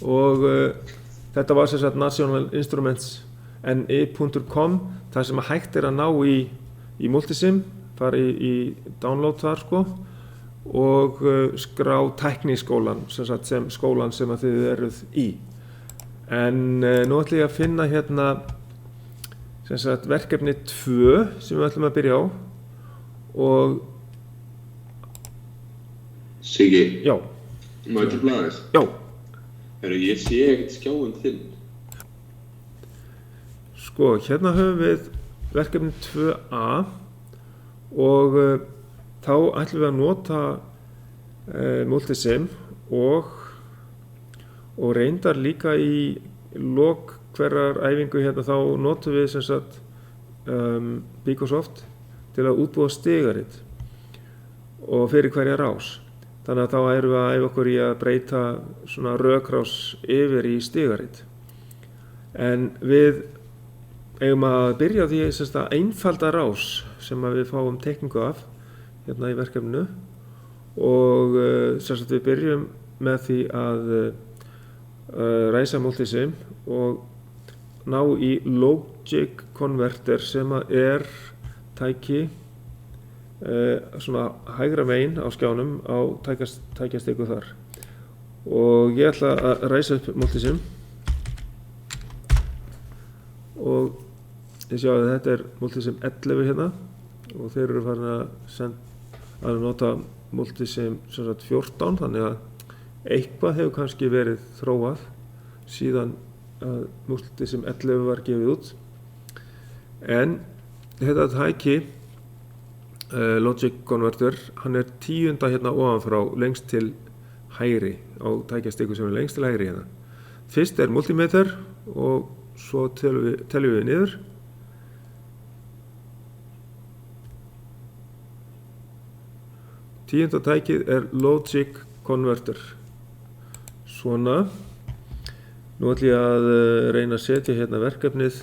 og þetta var sem sagt National Instruments NI.com, þar sem hægt að ná í Multisim, fara í download þar sko, og skrá tækniskólan sem skólan sem að þið eruð í. En nú ætlum ég að finna hérna sem sagt verkefni 2 sem við ætlum að byrja á og Siggi, já, má ég til blaðis? já, Herru, ég sé ekkert skjáinn þinn. sko hérna höfum við verkefni 2a og þá ætlum við að nota Multisim og reyndar líka í lok hverrar æfingu hérna þá notum við sem sagt Microsoft til að útbúa stigarit og fyrir hverja rás. Þannig að þá erum við að æfa okkur í að breyta svona rökrás yfir í stigarit. En við eigum að byrja á því sem sagt að einfalda rás sem að við fáum teikningu af hérna í verkefninu og sem sagt við byrjum með því að ræsa Multisim og ná í Logic Converter sem er tæki svona hægra megin á skjánum á tækjastiku þar. Og ég ætla að ræsa upp Multisim og ég sjá að þetta er Multisim 11 hérna og þeir eru farin að nota Multisim 14, þannig að eitthvað hefur kannski verið þróað síðan að Multisim 11 var gefið út. En þetta tæki Logic Converter, hann er 10. hérna ofanfrá lengst til hægri á tækjastiku sem er lengst til hægri hérna. Fyrst er multimeter og svo teljum við niður. Tíunda tækið er Logic Converter. Svona. Nú ætlum ég að reyna að setja hérna verkefnið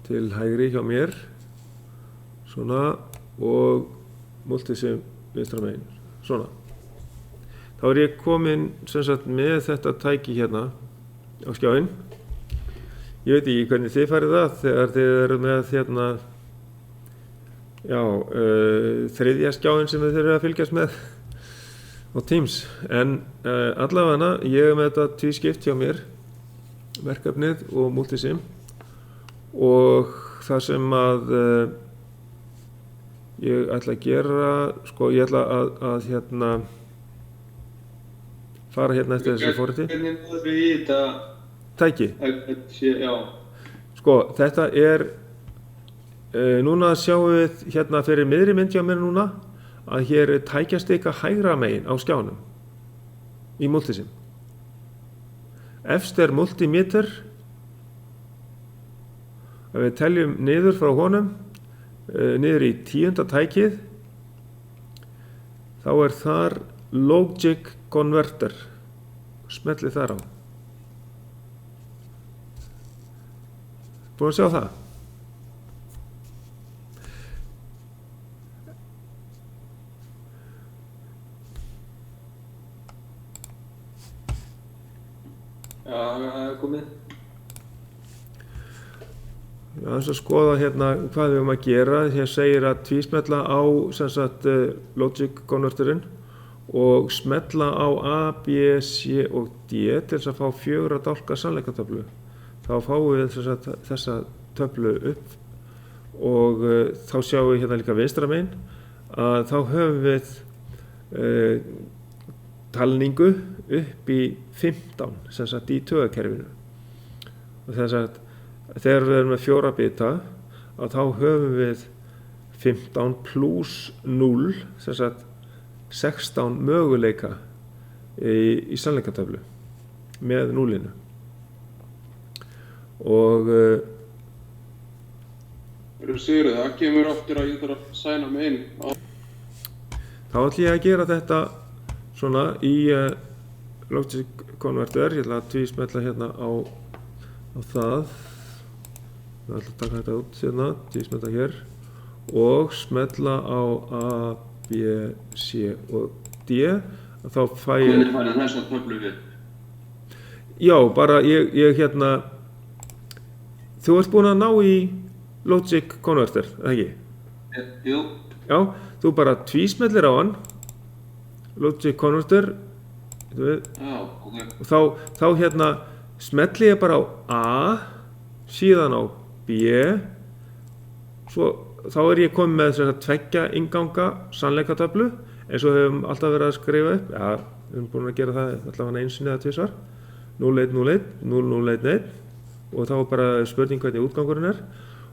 til hægri hjá mér. Svona, og Multisim vinstra megin. Svona. Þá er ég komin sem sagt með þetta tæki hérna á skjáinn. Ég veit ekki hvernig þið farið það þegar þið eru með hérna þriðja skjáinn sem þið eru að fylgjast með á Teams. En allavega ég er með þetta tvískipt hjá mér, verkefnið og Multisim, og það sem að ég ætla að gera, sko ég ætla að hérna fara hérna eftir þessu forriti. Hvernig náður við í þetta Tæki. Já. Sko þetta er, núna sjáum við hérna fyrir miðri mynd hjá mér núna að hér er tækjastika hægra megin á skjánum í Multisim. Efst er multimeter. Ef við teljum niður frá honum, niður í 10. tækið, þá er þar Logic Converter. Smellið þar á. Búin að sjá það? Já, það er komið. Að skoða hérna hvað við höfum að gera. Hér segir að tvísmella á sem sagt Logic Converterinn og smella á A, B, C og D til þess að fá 4 dálka sannleikatöflu. Þá fáum við sem sagt þessa töflu upp og þá sjáum við hérna líka vinstra megin að þá höfum við talningu upp í 15 sem sagt í taugakerfinu. Og þess að þegar við erum með 4 bita að þá höfum við 15 pluss 0, sem sagt 16 möguleika í sannleikatöflu með 0-inu. Og Sigurður, það kemur aftur að ég þarf að sæna mig inn. Þá ætlum ég að gera þetta svona í Logic Converter. Ég ætla að tvísmella hérna á það. Ég ætla að taka þetta út hérna, tvísmella hér og smella á A, B, C og D þá fæ ég Hvernig færðu þessa töflu upp? já, bara ég þú ert búin að ná í Logic Converter, eða ekki? Jú, Já, þú bara tvísmellir á hann Logic Converter já, ok. og þá smelli ég bara á A síðan á B þá ég komið með þess að tveggja innganga sannleikatöflu eins og höfum alltaf verið að skrifa upp við höfum búin að gera það allavega einu sinni eða tvisvar 0101, 0011 og þá bara spurning hvernig útgangurinn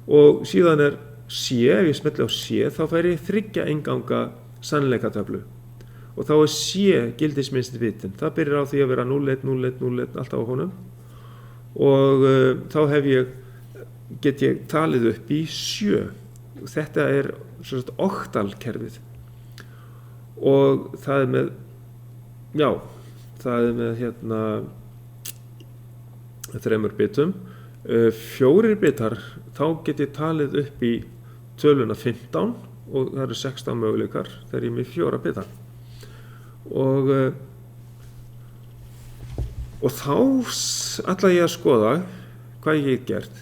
og síðan C, ef ég smelli á C þá fær ég þriggja innganga sannleikatöflu og þá C gildisminnsti bitinn, það byrjar á því að vera 010101 alltaf á honum og þá get ég talið upp í 7 þetta sem sagt oktalkerfið og það með þremur bitum 4 bitar þá get ég talið upp í töluna 15 og það eru 16 möguleikar þegar ég er með 4 bita og þá ætla ég að skoða hvað ég get gert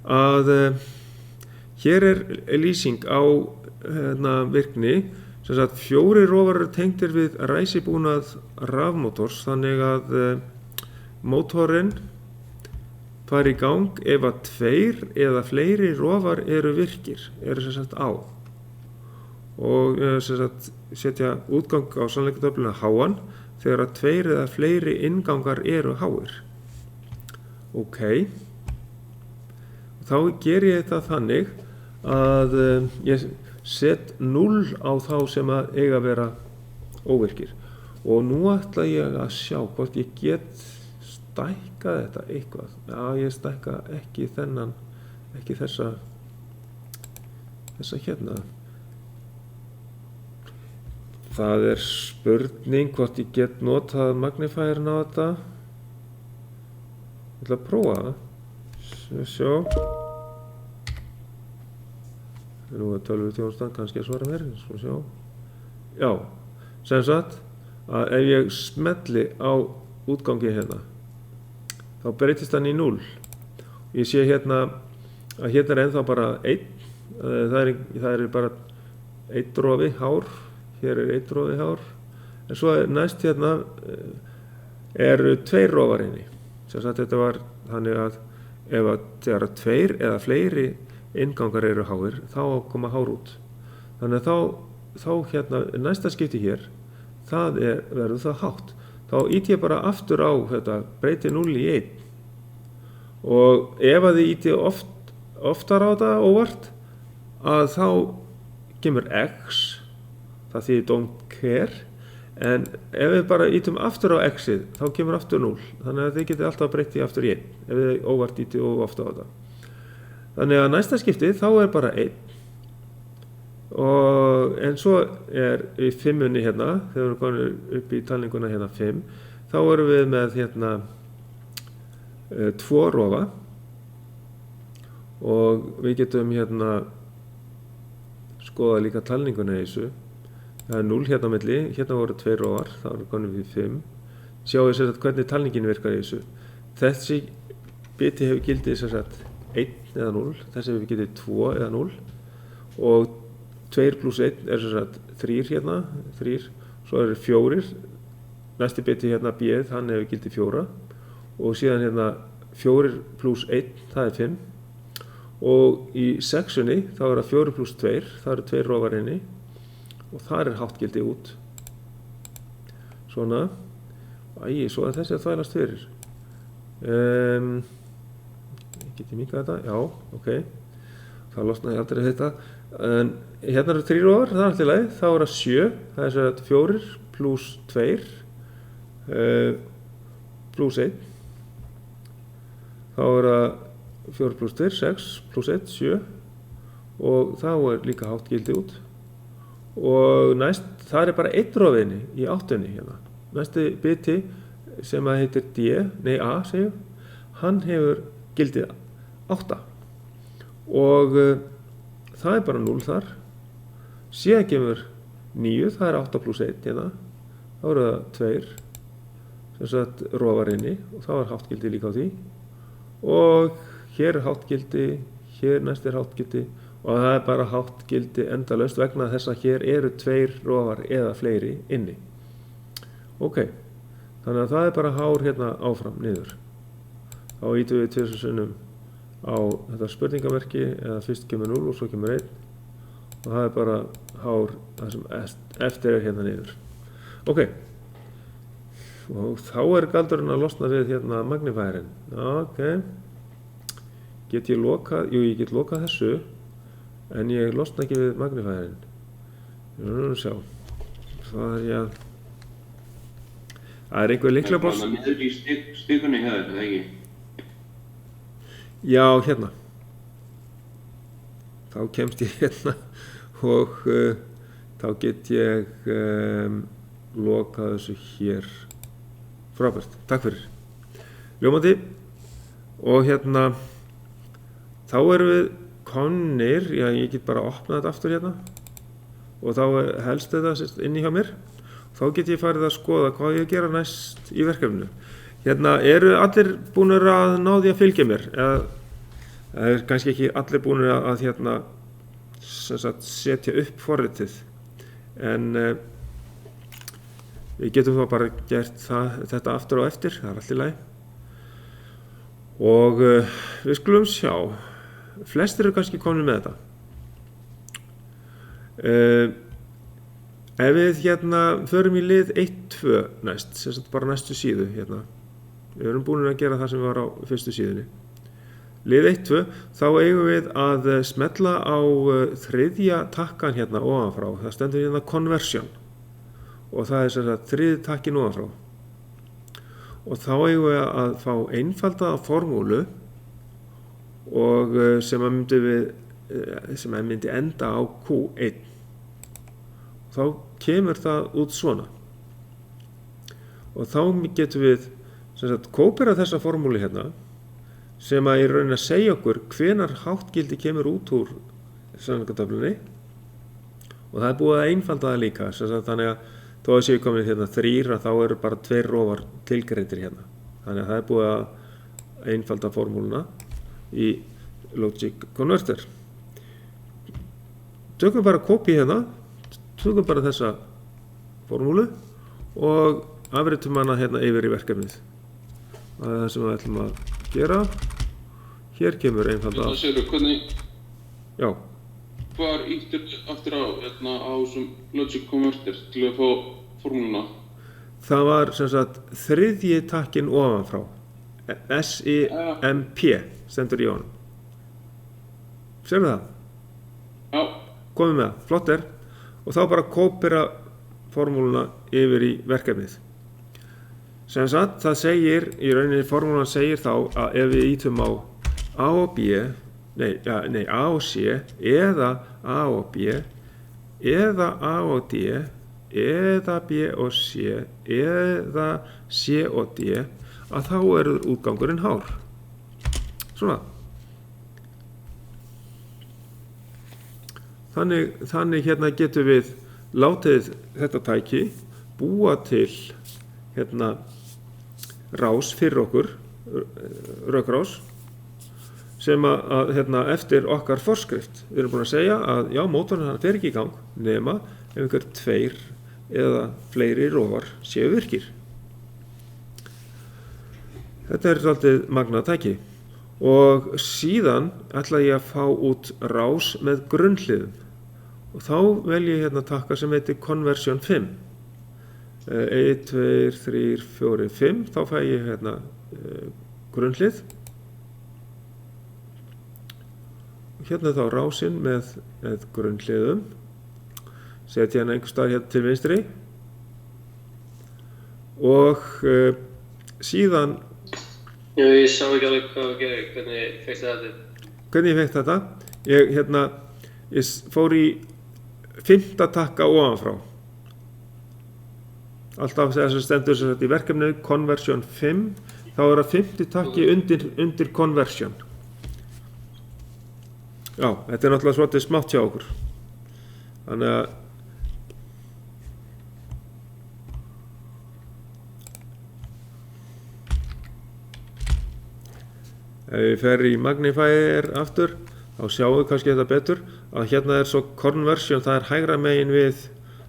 að hér lýsing á virkni sem sagt 4 rofar eru tengdir við ræsibúnað rafmótors þannig að mótorinn fari í gang ef að 2 eða fleiri rofar eru virkir, eru sem sagt á og sem sagt setja útgang á sannleikatöfluna háan þegar að 2 eða fleiri inngangar eru háir. Ok, þá ger ég þetta þannig að ég set 0 á þá sem að eiga að vera óvirkir og nú ætla ég að sjá hvort ég get stækka þetta eitthvað. Já, ég stækka ekki þessa hérna. Það spurning hvort ég get notað magnifærin á þetta. Ég ætla að prófa það. Sjá. Nú tölvuþjónustan kannski að svara mér. Svo sjá. Já, sem sagt að ef ég smelli á útgangi hérna þá breytist hann í 0. Ég sé hérna að hérna ennþá bara 1. Það er bara 1 rofi hár. Hér 1 rofi hár. En svo næst hérna eru 2 rofar inni. Sem sagt þetta var þannig að ef að þegar 2 eða fleiri inngangar eru háir þá koma hár út. Þannig að þá hérna næsta skipti hér það verður það hátt. Þá íti ég bara aftur á þetta, breyti 0 í 1 og ef að þið íti oftar á þetta óvart að þá kemur X, það þýðir don't care, en ef við bara ítum aftur á X-ið þá kemur aftur 0, þannig að þið getið alltaf breytti aftur í 1 ef þið óvart íti og ofta á þetta. Þannig að næsta skiptið þá bara 1 en svo í 5-unni hérna, þegar við erum komin upp í talninguna hérna 5, þá erum við með hérna 2 rofa og við getum hérna skoða líka talninguna í þessu. Það 0 hérna á milli, hérna voru 2 rofar, þá erum við komin upp í 5. Sjáum við hvernig talningin virkar í þessu. Þessi biti hefur gildið 1 eða 0, þessi hefur gildið 2 eða 0 og 2 plus 1 3 hérna, 3, svo eru 4, næsti biti hérna B-ið, hann hefur gildið 4 og síðan hérna 4 plus 1, það 5 og í 6-unni þá það 4 plus 2, það eru 2 rofar inni og þar hátt gildið út. Svona, svo þessi að þvælast fyrir. Get ég minkað þetta? Já, ok. Það losnaði aldrei þetta. En hérna eru 3 rofar, það allt í lagi. Þá það 7, það 4 plus 2 plus 1. Þá það 4 plus 2, 6 plus 1, 7 og þá líka hátt gildið út. Og næst, það bara 1 rofinni í 8-unni hérna. Næsti biti sem að heitir A segjum, hann hefur gildið 8 og það bara 0 þar. Síðan kemur 9, það 8 plus 1 hérna. þá eru það 2 sem sagt rofar inni og þá er háttgildi líka á því og hér er háttgildi, hér næst er háttgildi og það er bara háttgildi endalaust vegna þess að hér eru 2 rofar eða fleiri inni. Ok, þannig að það er bara hár hérna áfram niður. Þá ítum við 2 sinnum á þetta spurningamerki eða fyrst kemur 0 og svo kemur 1 og það er bara hár það sem eftir er hérna niður. Ok, og þá er galdurinn að losna við hérna magnifærin. Ok, get ég lokað? Jú, ég get lokað þessu en ég losna ekki við magnifærin. Sjá, það er ég að það er einhver lyklaborð. Það er niður í stikunni hefur þetta, ekki? Já, hérna. Þá kemst ég hérna og þá get ég lokað þessu hér. Frábært, takk fyrir. Ljómandi. Og hérna, þá erum við komnir, já, ég get bara opnað þetta aftur hérna og þá helst þetta inni hjá mér. Þá get ég farið að skoða hvað ég gera næst í verkefninu. Hérna, eru allir búnir að ná því að fylgja mér? Það er kannski ekki allir búnir að hérna, sem sagt, setja upp forritið. En við getum þá bara gert þetta aftur og eftir, það er allt í lagi. Og við skulum sjá, flestir eru kannski komin með þetta. Ef við hérna förum í lið 1-2 næst, sem sagt bara næstu síðu hérna. Við erum búin að gera það sem var á fyrstu síðunni. Lið 1-2, þá eigum við að smella á 3. takkan hérna ofanfrá. Það stendur hérna conversion og það er sem sagt 3. takkin ofanfrá. Og þá eigum við að fá einfaldaða formúlu og sem myndi enda á Q1. Þá kemur það út svona. Og þá getum við sem sagt kópera þessa formúlu hérna sem að í rauninni að segja okkur hvenær háttgildi kemur út úr samningatöflunni og það er búið að einfalda það líka sem sagt þannig að þó að séu komin hérna 3 þá eru bara 2 rofar tilgreindir hérna. Þannig að það er búið að einfalda formúluna í Logic Converter. Tökum bara kópí hérna. Tökum bara þessa formúlu og afritum hana hérna yfir í verkefnið. Það er það sem við ætlum að gera. Hér kemur einfalda. Það séu hvernig. Já. Hvar ýttir aftur á hérna á þessum Logic Converter til að fá formúluna? Það var sem sagt 3. takkin ofanfrá. SIMP stendur í honum. Sérðu það? Já. Komum með það. Flott er. Og þá bara kópera formúluna yfir í verkefnið. Sem sagt, það segir, í rauninni formúlan segir þá að ef við ýtum á A og B, A og C, eða A og B, eða A og D, eða B og C, eða C og D, að þá er útgangurinn hár. Svona. Þannig hérna getum við látið þetta tæki búa til hérna rás fyrir okkur, rökrás, sem að hérna eftir okkar forskrift. Við erum búin að segja að já, mótorinn hann fer ekki í gang nema ef einhver 2 eða fleiri rofar séu virkir. Þetta er svolítið magnað tæki. Og síðan ætla ég að fá út rás með grunnhliðum. Og þá vel ég hérna takka sem heitir Conversion 5. 1, 2, 3, 4, 5. Þá fæ ég hérna grunnhlið. Hérna þá rásinn með grunnhliðum. Setja hérna einhver stað hérna til vinstri. Og síðan Ég sá ekki alveg hvað þú gerir, hvernig fékkstu þetta? Hvernig ég fekk þetta? Ég fór í 5. takka ofanfrá. Alltaf þess að stendur sem sagt í verkefninu Conversion 5, þá er það 5. takki undir Conversion. Já, þetta er náttúrulega svolítið smátt hjá okkur. Þannig að Ef ég fer í Magnifier aftur, þá sjáum við kannski þetta betur að hérna svo Conversion, það hægra megin við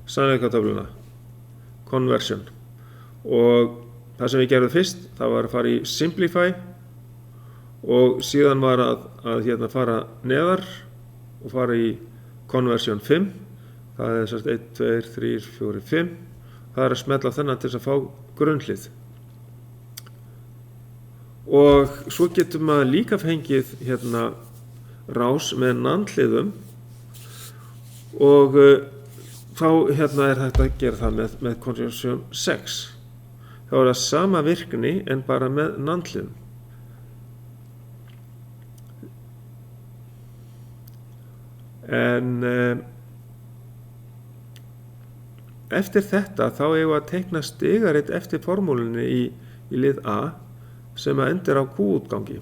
sannleikatöfluna. Conversion. Og það sem við gerðum fyrst, það var að fara í Simplify og síðan var að hérna fara neðar og fara í Conversion 5. Það sérst 1, 2, 3, 4, 5. Það að smella þennan til þess að fá grunnhlið. Og svo getur maður líka fengið hérna rás með NAND-hliðum og þá hérna hægt að gera það með Conversion 6. Þá það sama virkni en bara með NAND-hliðum. En eftir þetta þá eigum við að teikna stigarit eftir formúlunni í lið A sem að endur á Q-útgangi.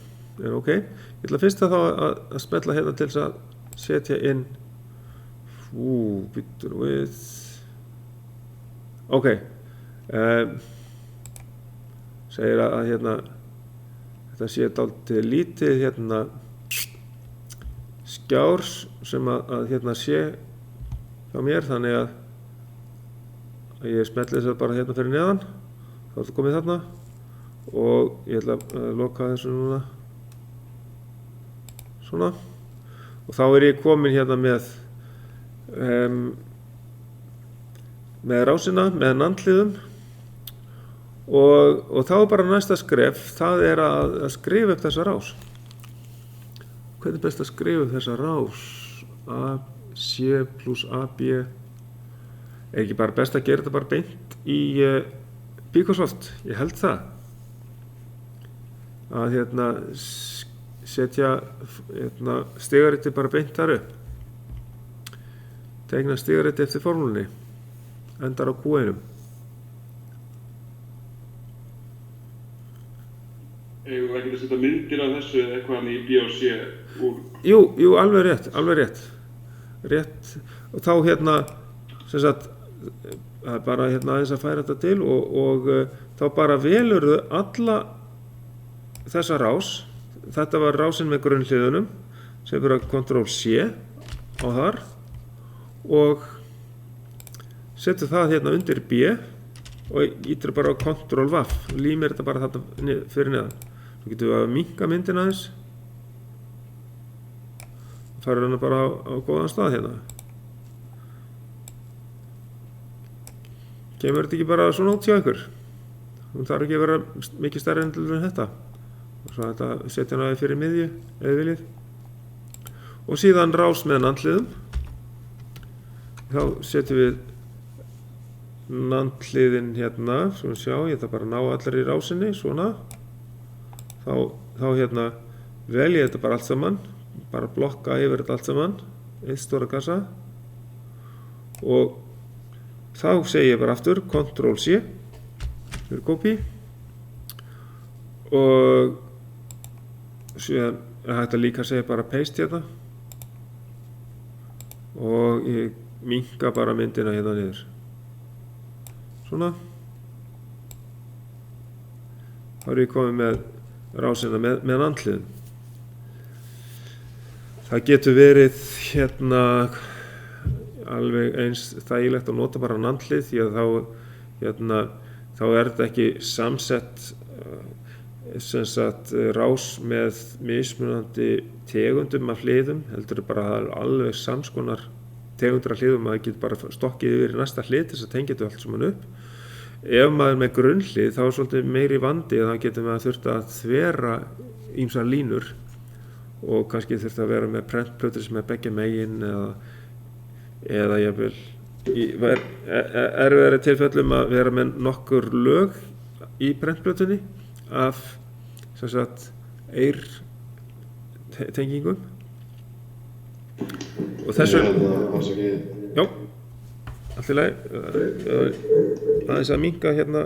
Ok, ég ætla fyrst að smella hérna til þess að setja inn býtur við ok segir að hérna þetta sé dálítið lítið hérna skjár sem að hérna sé hjá mér, þannig að ég smelli þess að bara hérna fyrir neðan, þá er þetta komið þarna og ég ætla að loka þessu núna svona og þá er ég komin hérna með rásina, með NAND-hliðum og þá er bara næsta skref, það er að skrifa upp þessa rás. Hvernig er best að skrifa upp þessa rás? AC plus AB er ekki bara best að gera þetta bara beint í Picosoft? Ég held það að hérna setja hérna stigariti bara beint þar upp, teikna stigariti eftir formúlunni, endar á Q1. Eigum við ekki að setja myndir af þessu eða eitthvað í B og C úr? Jú, alveg rétt. Og þá hérna, sem sagt, bara hérna aðeins að færa þetta til og þá bara velurðu alla þessa rás. Þetta var rásin með grunnhliðunum sem verður að Ctrl+C á þar og setur það hérna undir B og ítir bara á Ctrl+V og límir þetta bara þarna fyrir neðan. Svo getum við að minnka myndina aðeins og fara hana bara á góðan stað hérna. Kemur þetta ekki bara svona út hjá ykkur? Hún þarf ekki að vera mikið stærri en til þetta. Og svo þetta setja hana fyrir miðju eða viljið. Og síðan rás með NAND-hliðum. Þá setjum við NAND-hliðin hérna, svona sjá, ég ætla bara að ná allar í rásinni, svona. Þá hérna velja þetta bara allt saman, bara blokka yfir þetta allt saman, eitt stóra kassa. Og þá segi ég bara aftur Ctrl+C fyrir copy og síðan er hægt að líka segja bara paste hérna og ég minnka bara myndina hérna niður svona. Þá er ég komið með rásina með NAND-hliðum. Það getur verið hérna alveg eins þægilegt að nota bara NAND-hlið því að þá er þetta ekki samsett sem sagt rás með mismunandi tegundum af hliðum, heldur bara alveg samskonar tegundur af hliðum að það getur bara stokkið yfir í næsta hlið til þess að tengja þetta allt saman upp. Ef maður með grunnhlið þá er svolítið meiri vandi að þá getur maður þurft að þvera ýmsar línur og kannski þurft að vera með prentplötur sem er beggja megin eða jafnvel í erfiðari tilfellum að vera með nokkur lög í prentplötunni af sem sagt tengingum og þessu já, allt í lagi aðeins að minnka hérna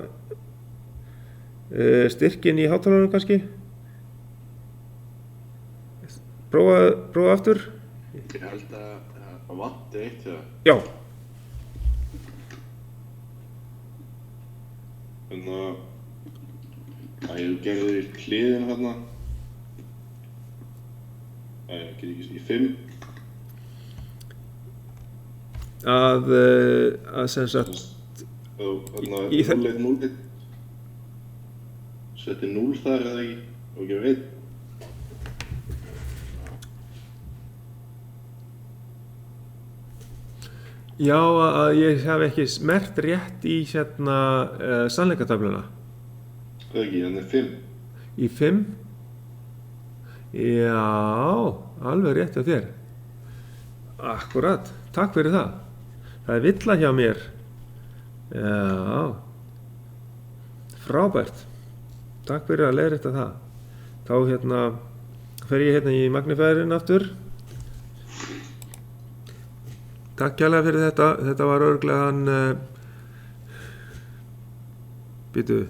styrkin í hátalarunum kannski prófa aftur. Ég held að það vanti eitt hjá það. Já. Þannig að ég gerði hliðin þarna Get ekki í 5. að sem sagt Þannig Í að 0-1-0. Setti 0 þar eða ekki og gefur 1. já, að ég hef ekki smert rétt í hérna sannleikatöfluna Það er ekki, hann er 5. í 5 já, alveg rétt hjá þér akkurat, takk fyrir það það er villa hjá mér já frábært takk fyrir að leiðrétta það þá hérna fer ég hérna í magnifærin aftur takk kærlega fyrir þetta var örugglega hann býtu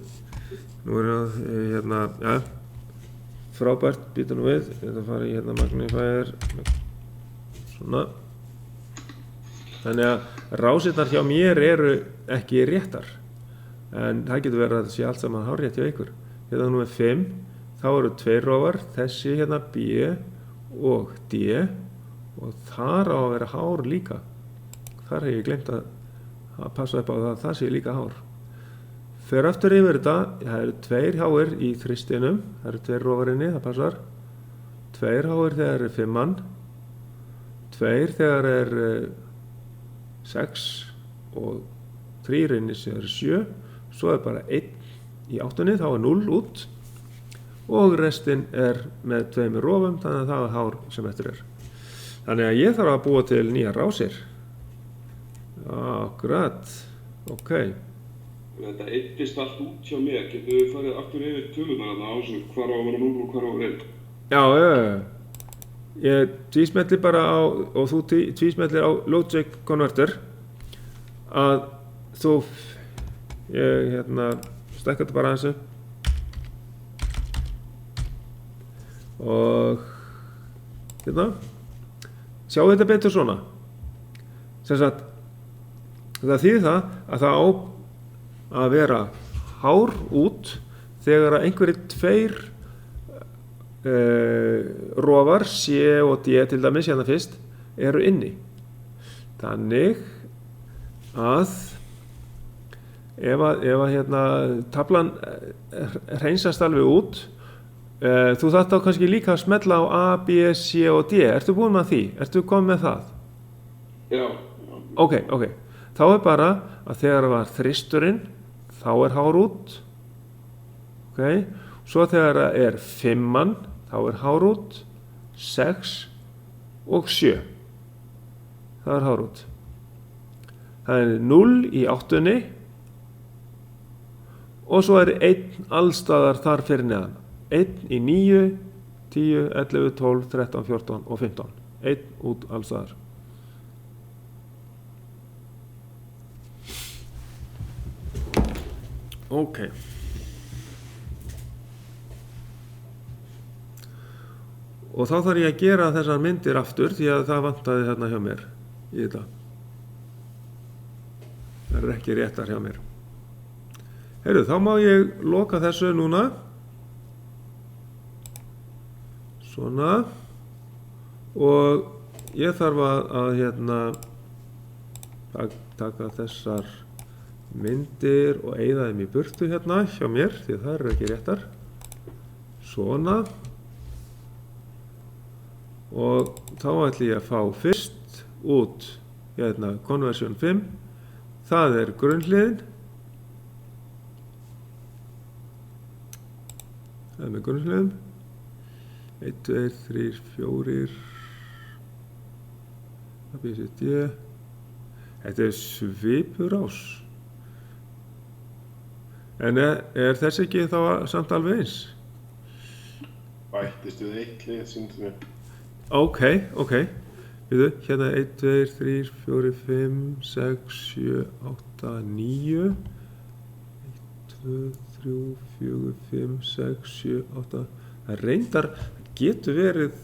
nú er það hérna ja, frábært býtu nú við þetta fara í hérna magnifær svona þannig að rásirnar hjá mér eru ekki réttar en það getur verið að það sé allt saman hárrétt hjá ykkur hérna nú er 5 þá eru 2 rófar þessi hérna B og D og þar á að vera hár líka þar hef ég glemt að passa upp á það sé líka hár fer aftur yfir þetta það eru 2 háir í þristinum það eru 2 rófar inni, það passar 2 háir þegar er 5 mann 2 þegar er 6 og 3 inni sem er 7 svo er bara 1 í áttunni þá er 0 út og restin er með 2 rófum þannig að það er hár sem eftir er þannig að ég þarf að búa til nýja rásir akkurat ok Þetta eittist allt út hjá mér. Getur við farið aftur yfir tölunar þarna á þessu hvar á að vera 0 og hvar á að vera 1? já ég tvísmelli bara á og þú tvísmellir á logic converter að þú ég hérna stekka þetta bara aðeins og hérna sjáu þetta betur svona sem sagt það þýðir það að það á að vera hár út þegar að einhverjir 2 rófar C og D til dæmis hérna fyrst eru inni þannig að ef að hérna taflan hreinsast alveg út þú þarft þá kannski líka að smella á A, B, C og D ertu búin með því? Ertu komið með það? Já. Ok þá er bara að þegar var þristurinn þá er hár út ok svo þegar er 5 mann þá er hár út 6 og 7 það er hár út það er 0 í áttunni og svo er 1 allstaðar þar fyrir neðan 1 í 9, 10, 11, 12, 13, 14 og 15 1 út allstaðar ok og þá þarf ég að gera þessar myndir aftur því að það vantaði hérna hjá mér í þetta það er ekki réttar hjá mér heyrðu þá má ég loka þessu núna svona og ég þarf að hérna taka þessar myndir og eyða þeim í burtu hérna hjá mér því að það eru ekki réttar svona og þá ætlum ég að fá fyrst út hérna conversion 5 það er grunnhliðin það er með grunnhliðum 1, 2, 3, 4 ABCD þetta er svipurás en er þess ekki þá samt alveg eins? Bættist við 1 lið, sýndu mér. Ok. Við hérna 1, 2, 3, 4, 5, 6, 7, 8, 9 1, 2, 3, 4, 5, 6, 7, 8 það reyndar getur verið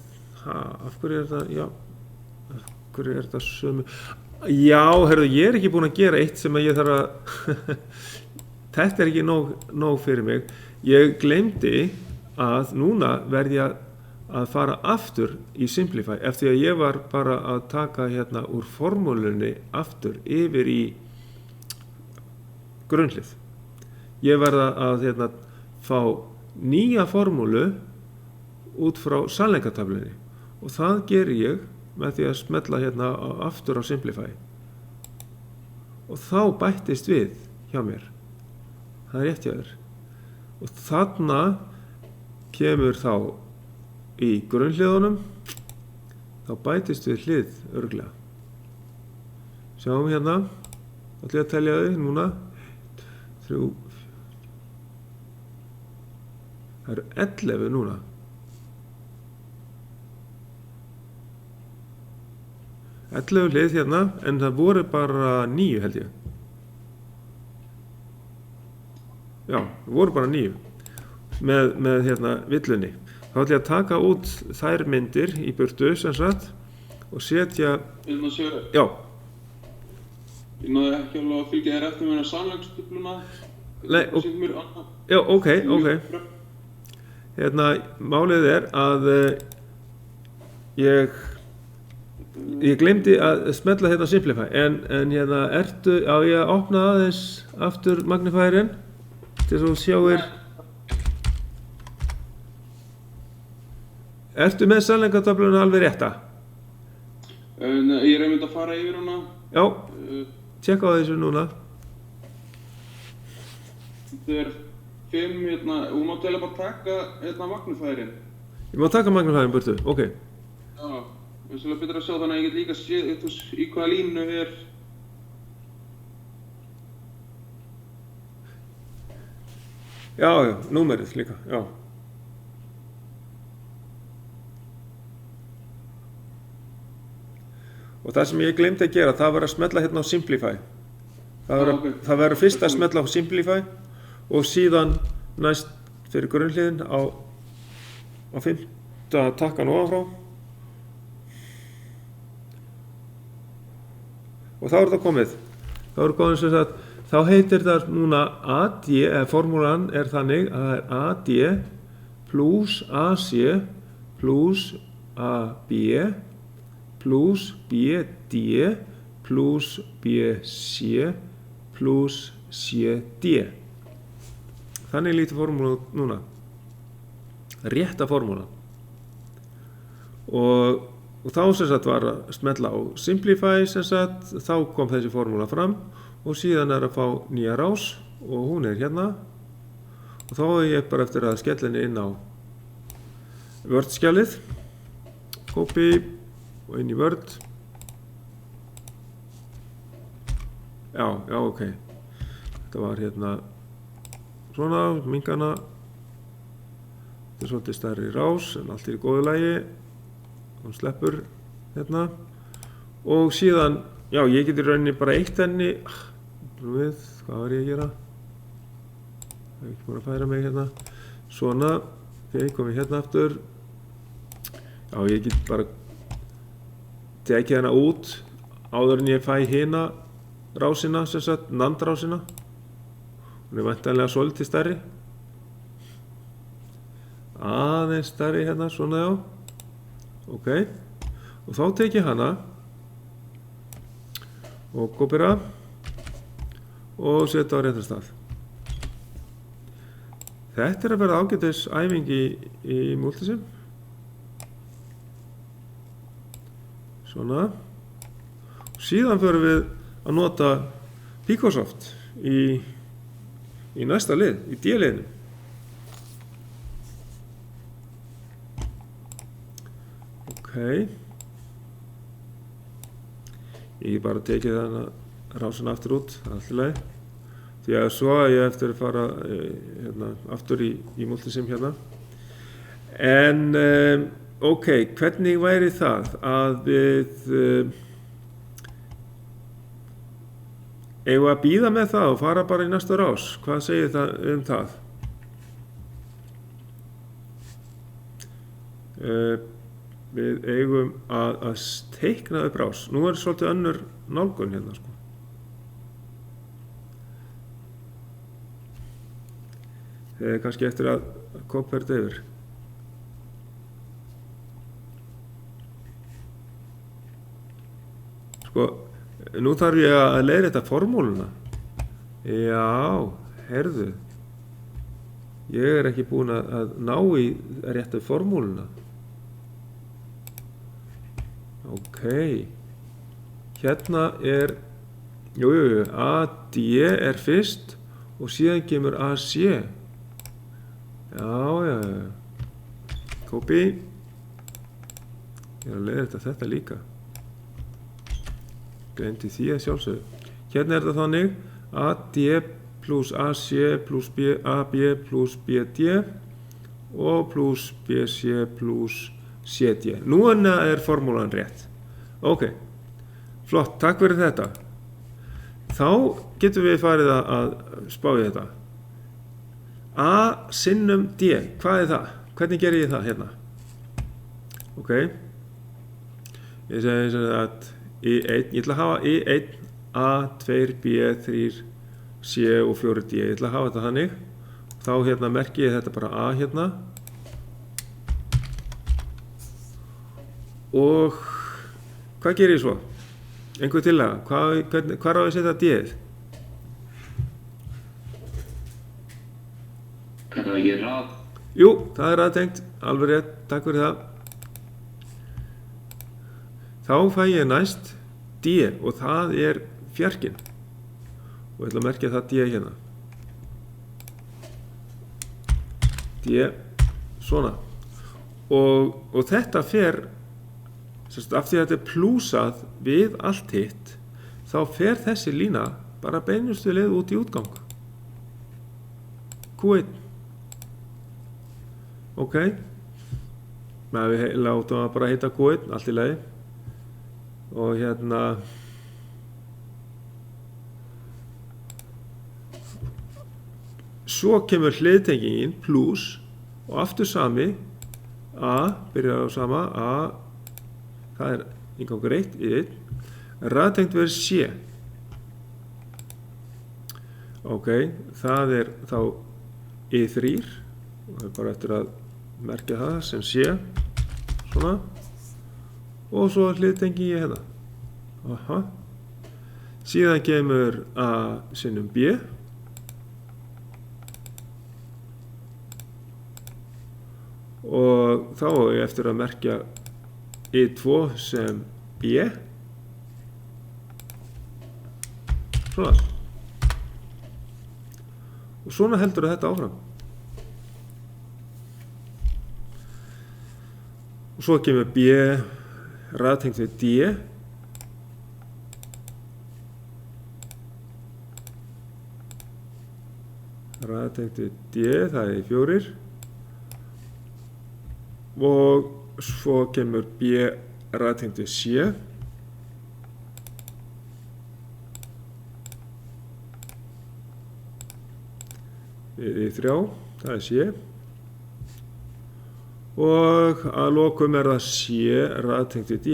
af hverju er það af hverju er það sömu já, heyrðu, ég er ekki búinn að gera eitt sem að ég þarf að þetta er ekki nóg fyrir mig ég gleymdi að núna verð ég að fara aftur í Simplify eftir að ég var bara að taka hérna úr formúlunni aftur yfir í grunnhlið. Ég verða að hérna fá nýja formúlu út frá sannleikatöflunni og það ger ég með því að smella hérna aftur á Simplify og þá bættist við hjá mér. Það rétt hjá þér. Og þarna kemur þá í grunnhliðunum, þá bætist við hlið örugglega. Sjáum hérna, ætlum ég að telja þau núna, 1, 2, 3, 4. Það eru 11 núna. Hlið hérna, en það voru bara 9 held ég. Já, það voru bara 9 með hérna villunni. Þá ætlum ég að taka út þær myndir í burtu sem sagt og setja... Já. Ég náði ekki alveg að fylgja þér eftir með sannleikstöfluna. Nei, já, ok. Hérna, málið er að ég glemdi að smella hérna Simplify en hérna á ég að opna aðeins aftur magnifærin til þú sjáir. Ertu með sannleikatöfluna alveg rétta? Ég er einmitt að fara yfir hana. Já, tjekka á þessu núna. Þetta er 5 hérna, þú mátt vel bara taka hérna magnifærin. Ég má taka magnifærin burtu, ok. Já, ég er svolítið betur að sjá þannig að ég get líka séð í hvaða línu er. Já, númerið líka, já. Og það sem ég glemdi að gera, það var að smella hérna á Simplify. Það verður fyrst að smella á Simplify og síðan næst fyrir grunnhliðin á 5. takkan ofanfrá. Og þá er það komið. Þá heitir það núna AD, formúlan er þannig að það er AD plus AC plus AB plus BD plus BC plus CD. Þannig lítur formúlan út núna. Rétta formúlan. Og þá sem sagt var að smella á Simplify sem sagt, þá kom þessi formúla fram og síðan er að fá nýja rás og hún er hérna og þá er ég bara eftir að skella henni inn á Word-skjalið, copy og inn í Word. Já, ok. Þetta var hérna svona, minkana. Þetta er svolítið stærri rás en allt er í góðu lagi. Hún sleppur hérna. Og síðan, já, ég geti rauninni bara eitt henni. Hvað var ég að gera? Ég hef ekki búin að færa mig hérna. Svona, ok, komum við hérna aftur. Já, ég get bara tekið hana út áður en ég fæ hina rásina, sem sagt, NAND-rásina. Hún er væntanlega svolítið stærri. Aðeins stærri hérna, svona já. Ok. Og þá tek ég hana og kopíra og setja á réttan stað. Þetta er að vera ágætis æfing í Multisim. Svona. Síðan förum við að nota Picosoft í næsta lið, í D-liðinu. Ok. Ég get bara tekið þarna rásina aftur út, það er allt í lagi. Því að svo að ég eftir að fara hérna, aftur í Multisim hérna. En ok, hvernig væri það að við eigum að bíða með það og fara bara í næsta rás? Hvað segir það um það? Við eigum að teikna upp rás. Nú er svolítið önnur nálgun hérna sko. Þegar kannski eftir að koppa þetta yfir. Sko, nú þarf ég að leiðrétta formúluna. Já, heyrðu. Ég ekki búinn að ná í réttu formúluna. Ok. Hérna jú, AD fyrst og síðan kemur AC. Já. Copy. Ég að leiðrétta þetta líka. Gleymdi því að sjálfsögðu. Hérna þetta þannig AD plus AC plus AB plus BD og plus BC plus CD. Nú formúlan rétt. Ok, flott, takk fyrir þetta. Þá getum við farið að spá í þetta. A sinnum D, hvað það? Hvernig ger ég það hérna? Ok, ég segi að I1, ég ætla að hafa I1, A, 2, B, 3, C og 4, D. Ég ætla að hafa þetta þannig. Þá hérna merki ég þetta bara A hérna. Og hvað gerir ég svo? Einhver tillaga? Hvar á ég að setja D-ið? Er það ekki rað? Jú, það er raðtengt. Alveg rétt, takk fyrir það. Þá fæ ég næst D og það er fjarkinn. Og ég ætla að merkja það D hérna. D, svona. Og þetta fer, af því að þetta er plúsað við allt hitt, þá fer þessi lína bara beinustu leið út í útgang. Q1. Ok. Við látum að bara heita Q1, allt í lagi. Og hérna svo kemur hliðtengingin plus og aftur sami A, byrjar á sama A, það er inngangur 1 í 1, raðtengt verður C. Ok, það er þá I3 og það er bara eftir að merkja það sem C, svona. Og svo hliðtengi ég hérna. Aha. Síðan kemur A sinnum B. Og þá á ég eftir að merkja I2 sem B. Svona. Og svona heldur þetta áfram. Og svo kemur B raðtengt við D. Raðtengt við D, það er 4. Og svo kemur B raðtengt við C. Við 3, það er C. Og að lokum það C raðtengt við D.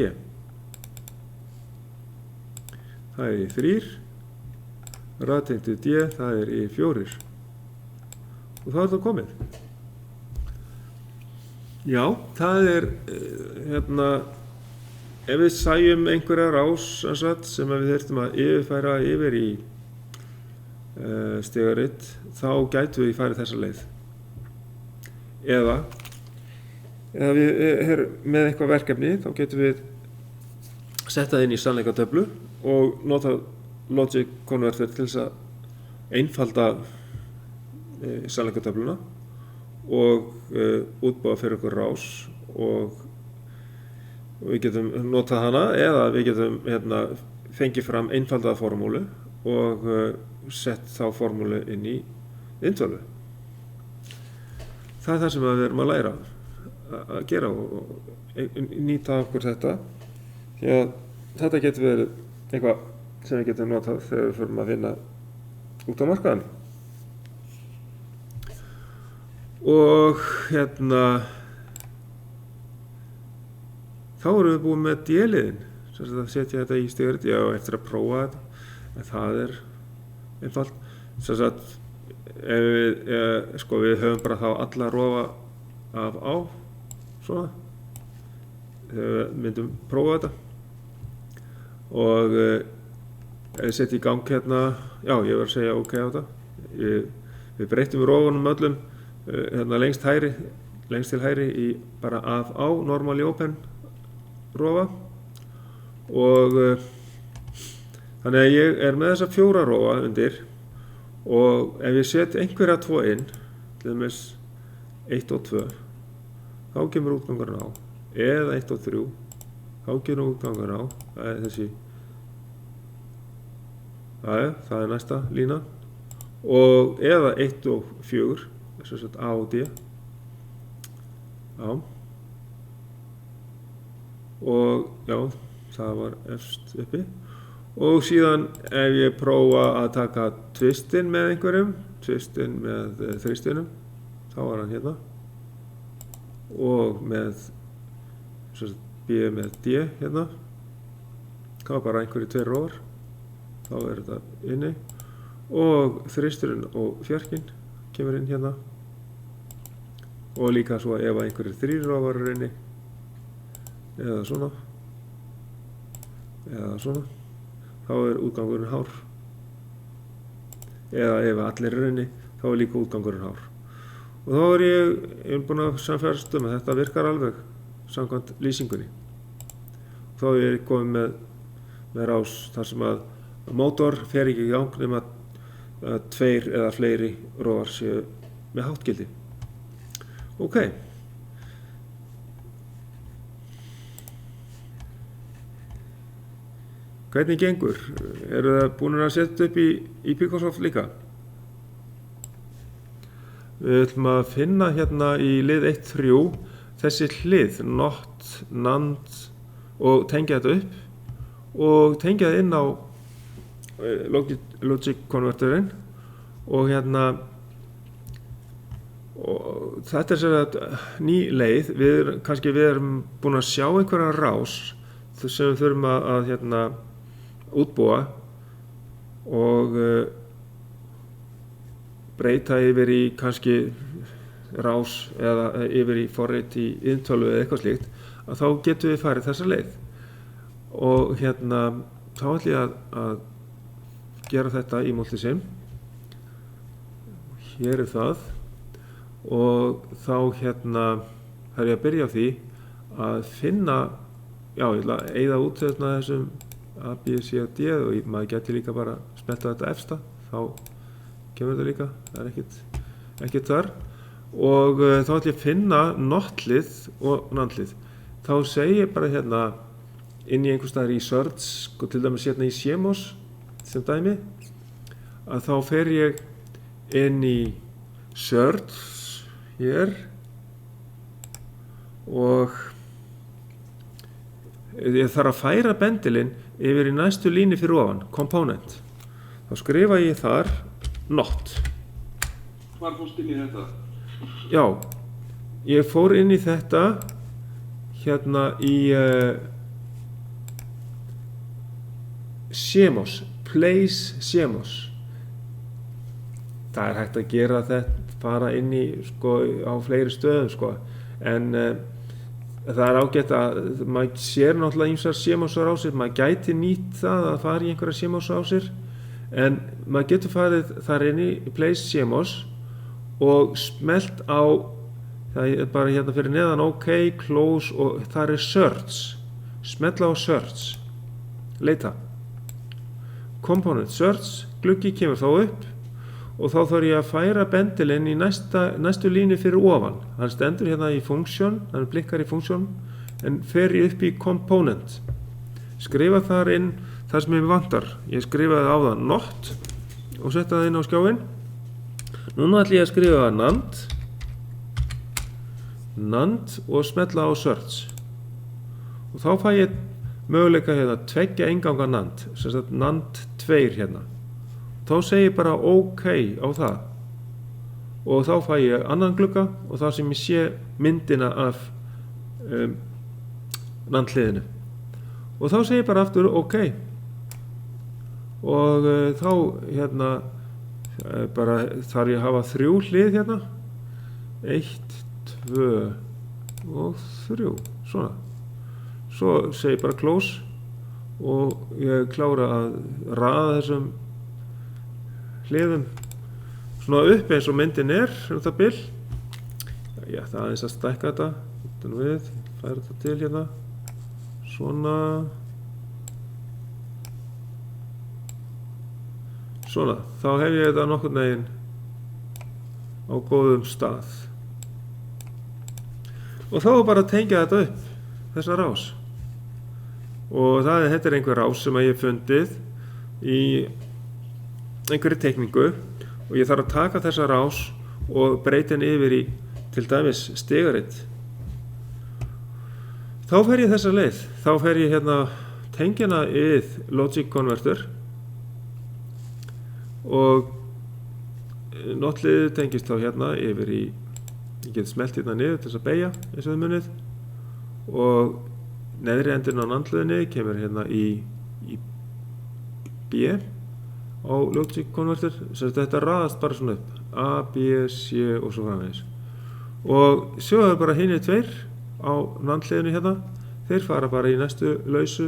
Það er I3. Raðtengt við D, það er I4. Og þá er það komið. Já, það er hérna, ef við sæjum einhverja rás sem við þurftum að yfirfæra yfir í stigarit, þá gætum við farið þessa leið. Eða við erum með eitthvað verkefni, þá getum við setta það inn í sannleikatöflu og nota Logic Converter til þess að einfalda sannleikatöfluna og útbúa fyrir okkur rás og við getum notað hana eða við getum fengið fram einfaldaða formúlu og sett þá formúlu inn í inntölvu. Það er það sem við erum að læra að gera og nýta okkur þetta, því að þetta getur verið eitthvað sem við getum notað þegar við förum að vinna út á markaðan. Og þá erum við búin með D-liðin, sem að setja þetta í stigarit, já, eftir að prófa þetta, en það er einfalt, sem að við höfum bara þá alla rofa af á, svona, þegar við myndum prófa þetta. og setja í gang hérna, já ég var að segja ok á þetta. Við breyttum rofunum öllum hérna lengst til hægri í bara af á normally open rofa og þannig að ég er með þessa 4 rofa undir og ef ég set einhverja 2 inn, til dæmis 1 og 2, þá kemur útgangurinn á, eða 1 og 3, þá kemur útgangurinn á, það er þessi, það er næsta lína, og eða 1 og 4, þess að A og D, já, og já, það var efst uppi, og síðan ef ég prófa að taka tvistinn með einhverjum, tvistinn með þristinum, þá var hann hérna, og með B með D hérna, það var bara einhverju 2 rófar, þá er þetta inni, og þristurinn og fjarkinn kemur inn hérna, og líka svo ef einhverju 3 rófar er inni, eða svona, þá er útgangurinn hár, eða ef allir er inni, þá er líka útgangurinn hár. Og þá er ég búinn að sannfærast að þetta virkar alveg samkvæmt lýsingunni. Þá er ég komið með rás þar sem að mótor fer ekki í gang nema að 2 eða fleiri rófar séu með háttgildi. Ok. Hvernig gengur? Eru það búin að setja upp í PicoSoft líka? Við ætlum að finna hérna í lið 1.3 þessi hlið, not, nand og tengja þetta upp og tengja það inn á logic konverterinn og hérna og þetta er sér að ný leið, við erum búin að sjá einhverja rás sem við þurfum að hérna útbúa og breyta yfir í kannski rás eða yfir í forrit í inntölu eða eitthvað slíkt, að þá getum við farið þessa leið og hérna þá ætlum ég að gera þetta í Multisim. Hér er það og þá hérna er ég að byrja á því að finna, já ég ætla að eyða út þessum A, B, C og D og maður geti líka bara smellta þetta efsta, þá kemur þetta líka, það er ekkert þar og þá ætlum ég að finna not-hlið og nand-hlið. Þá segi ég bara hérna inn í einhvers staðar í search, sko til dæmis hérna í CMOS sem dæmi, að þá fer ég inn í search hér og ég þarf að færa bendilinn yfir í næstu línu fyrir ofan, component. Þá skrifa ég þar not. Hvar fórst inn í þetta? Já, ég fór inn í þetta hérna í CMOS, place CMOS. Það er hægt að gera þetta, fara inn í sko á fleiri stöðum sko, en það er ágætt að maður sér náttúrulega ýmsar CMOS rásir, maður gæti nýtt það að fara í einhverja CMOS rásir, en maður getur farið þar inn í place CMOS og smellt á, það er bara hérna fyrir neðan OK, close og þar er search, smelta á search, leita, component search, gluggi kemur þá upp og þá þarf ég að færa bendilinn í næstu línu fyrir ofan. Hann stendur hérna í function, hann blikkar í function, en fer upp í component. Skrifa þar inn það sem ég vantar. Ég skrifaði á það not og setja það inn á skjáinn. Núna ætlum ég að skrifa nand og smetla á search. Og þá fæ ég möguleika hérna 2 einganga nand, sem sagt nand 2 hérna. Þá segi ég bara OK á það og þá fæ ég annan glugga og þar sem ég sé myndina af nandhliðinu og þá segi ég bara aftur OK og þá hérna bara þarf ég að hafa 3 hlið hérna 1, 2 og 3 svona, svo segi ég bara close og ég klára að raða þessum hliðum svona upp eins og myndin það bil. Já, það aðeins að stækka þetta við, færa þetta til hérna svona þá hef ég þetta nokkurn veginn á góðum stað og þá bara að tengja þetta upp þessa rás og þetta einhver rás sem ég hef fundið í einhverri teikningu og ég þarf að taka þessa rás og breyta henni yfir í til dæmis stigarit. Þá fer ég þessa leið. Þá fer ég hérna tengjana við Logic Converter og notliðið tengist þá hérna yfir í, ég get smellt hérna niður til þess að beygja eins og þið munið og neðri endinn á nandliðinni kemur hérna í B á Logic Converter, sem þetta raðast bara svona upp A, B, C og svo framvegis og svo er bara hinir tveir á nandliðinu hérna, þeir fara bara í næstu lausu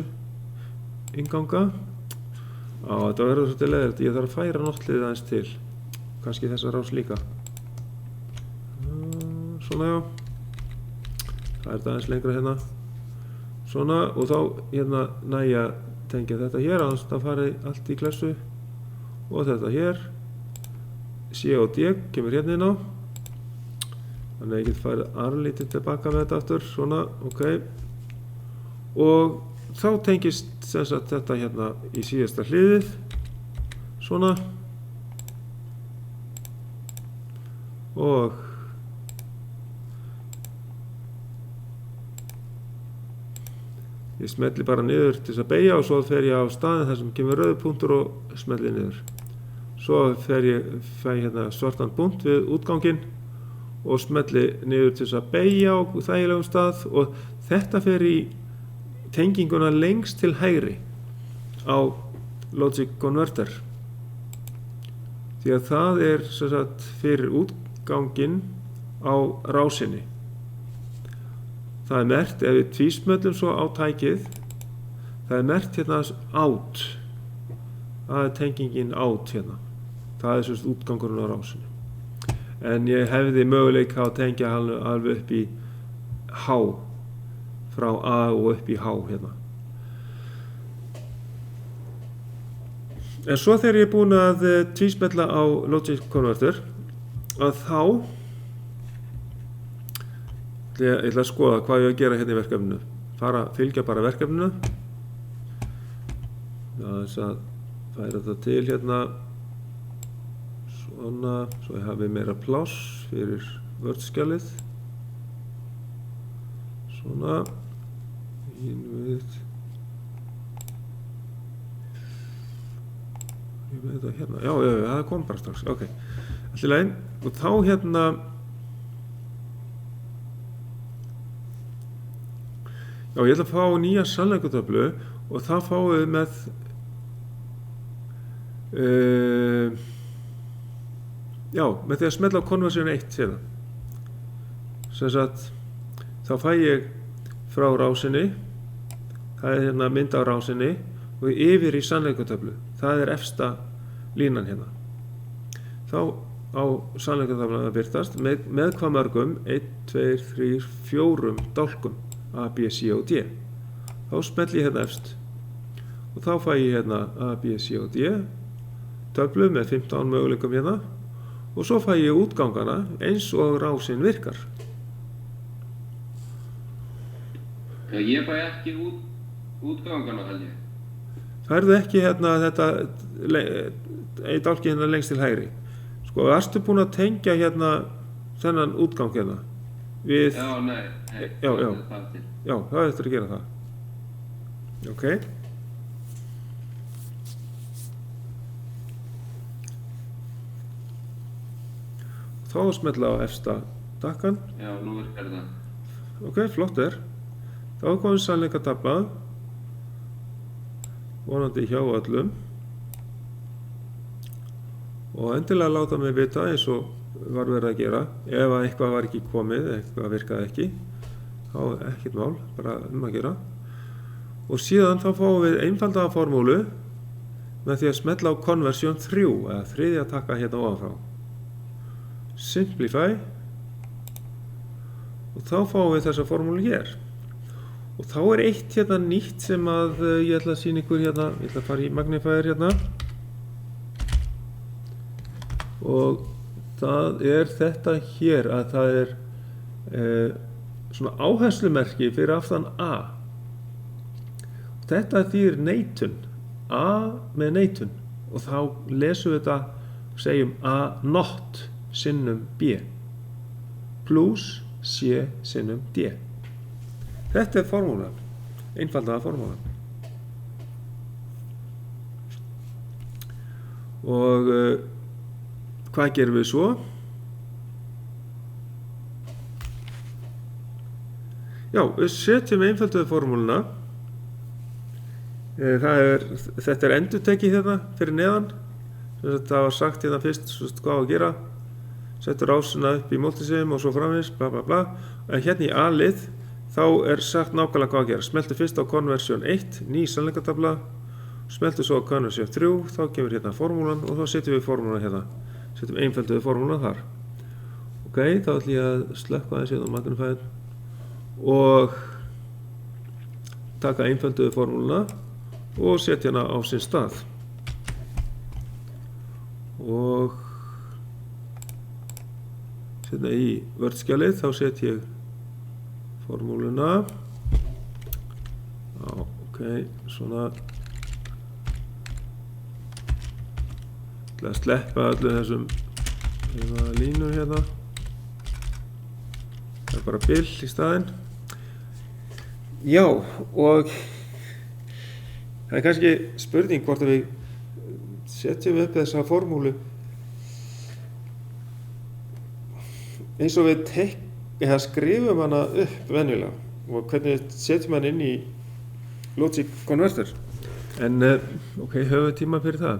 innganga. Þetta verður svolítið leiðilegt, ég þarf að færa notliðið aðeins til, kannski þessa rás líka. Svona já, það þetta aðeins lengra hérna, svona og þá hérna nægja tengja þetta hér að það fari allt í klessu og þetta hér, C og D kemur hérna inn á. Þannig að ég get farið arlítið tilbaka með þetta aftur, svona, ok. Og þá tengist sem sagt þetta hérna í síðasta hliðið, svona. Og ég smelli bara niður til þess að beygja og svo fer ég á staðinn þar sem kemur rauður punktur og smelli niður. Svo fæ ég hérna svartan punkt við útganginn og smelli niður til þess að beygja á þægilegum stað og þetta fer í tenginguna lengst til hægri á Logic Converter því að það sem sagt fyrir útganginn á rásinni. Það merkt ef við tvísmöllum svo á tækið, það merkt hérna out, það tengingin out hérna, það sem sagt útgangurinn á rásinni. En ég hefði möguleika að tengja alveg upp í H, frá A og upp í H hérna. En svo þegar ég er búinn að tvísmella á Logic Converter, að þá ég ætla að skoða hvað ég að gera hérna í verkefninu. Fylgja bara verkefninu. Þess að færa þetta til hérna. Svona, svo ég hafi meira pláss fyrir Word-skjalið. Svona, inn við. Ég veit þetta hérna, já, það kom bara strax, ok. Allt í lagi, og þá hérna, já, ég ætla að fá nýja sannleikatöflu og það fáum við með já, með því að smella á Conversion 1 hérna. Sem sagt, þá fæ ég frá rásinni, það er hérna mynd á rásinni og yfir í sannleikatöflu, það er efsta línan hérna. Þá á sannleikatöflan að birtast með hvað mörgum, 1, 2, 3, 4 dálkum, A, B, C og D. Þá smelli ég hérna efst og þá fæ ég hérna A, B, C og D, töflu með 15 möguleikum hérna og svo fæ ég útgangana eins og rásin virkar. Já, ég fæ ekki útgangana held ég. Færðu ekki hérna þetta einn dálki hérna lengst til hægri. Sko, varstu búinn að tengja hérna þennan útgang hérna við... Já, nei. Já, það er eftir að gera það. Ok. Þá smetla á efsta takkan. Já, nú virkar það. Ok, flott er. Þá er komin sannleikatafla. Vonandi hjá öllum. Og endilega láta mig vita eins og var verið að gera. Ef eitthvað var ekki komið, eitthvað virkaði ekki, þá ekkert mál, bara að gera. og síðan þá fáum við einfaldaða formúlu með því að smella á conversion 3 eða þriðja takka hérna ofanfrá. Simplify og þá fáum við þessa formúlu hér. Og þá er eitt hérna nýtt sem að ég ætla að sýna ykkur hérna, ég ætla að fara í Magnifier hérna og það er þetta hér að það er svona áherslumerki fyrir aftan A. Þetta þýðir neitun, A með neitun og þá lesum við þetta og segjum A not sinnum B plus C sinnum D. Þetta er formúlan, einfaldaða formúlan. Og hvað gerum við svo? Já, við setjum einfaldaðu formúluna. Þetta er endurtekið hérna fyrir neðan. Það var sagt hérna fyrst hvað að gera. Settur rásina upp í multisim og svo framvegis, bla bla bla. En hérna í A-lið þá er sagt nákvæmlega hvað að gera. Smeltu fyrst á conversion 1, ný sannleikatabla. Smeltu svo á conversion 3, þá kemur hérna formúlan og þá setjum við formúlan hérna. Setjum einfölduðu formúlan þar. Ok, þá ætlum ég að slökkva aðeins hérna á Magnifier og taka einfölduðu formúluna og setja hana á sinn stað. Og setja í Word-skjalið, þá set ég formúluna. Já, ok, svona. Ég ætla að sleppa öllu þessum línum hérna. Það er bara bill í staðinn. Já, og það er kannski spurning hvort að við setjum upp þessa formúlu eins og við skrifum hana upp venjulega og hvernig setjum hana inn í Logic Converter. En ok, höfum við tíma fyrir það?